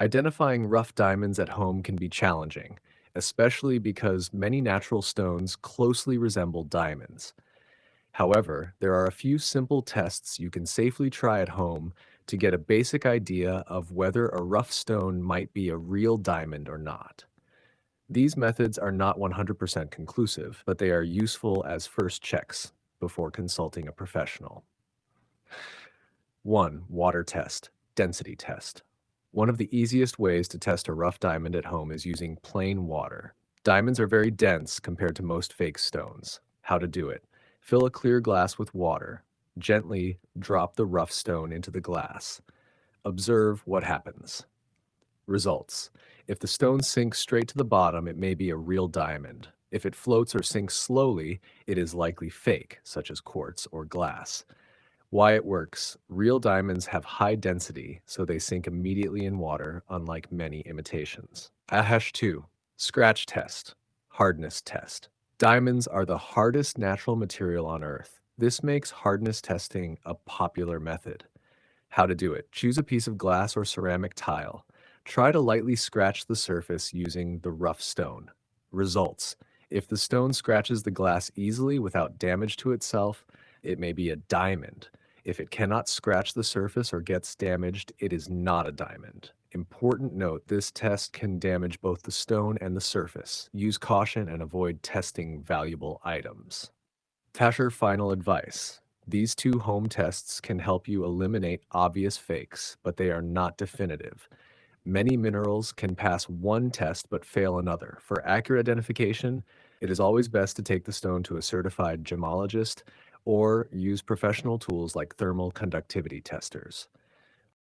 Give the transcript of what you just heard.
Identifying rough diamonds at home can be challenging, especially because many natural stones closely resemble diamonds. However, there are a few simple tests you can safely try at home to get a basic idea of whether a rough stone might be a real diamond or not. These methods are not 100% conclusive, but they are useful as first checks before consulting a professional. 1. Water test, density test. One of the easiest ways to test a rough diamond at home is using plain water. Diamonds are very dense compared to most fake stones. How to do it? Fill a clear glass with water. Gently drop the rough stone into the glass. Observe what happens. Results. If the stone sinks straight to the bottom, it may be a real diamond. If it floats or sinks slowly, it is likely fake, such as quartz or glass. Why it works. Real diamonds have high density, so they sink immediately in water, unlike many imitations. Hash 2. Scratch test. Hardness test. Diamonds are the hardest natural material on Earth. This makes hardness testing a popular method. How to do it. Choose a piece of glass or ceramic tile. Try to lightly scratch the surface using the rough stone. Results. If the stone scratches the glass easily without damage to itself, it may be a diamond. If it cannot scratch the surface or gets damaged, it is not a diamond. Important note, this test can damage both the stone and the surface. Use caution and avoid testing valuable items. Tasher final advice. These two home tests can help you eliminate obvious fakes, but they are not definitive. Many minerals can pass one test but fail another. For accurate identification, it is always best to take the stone to a certified gemologist or use professional tools like thermal conductivity testers.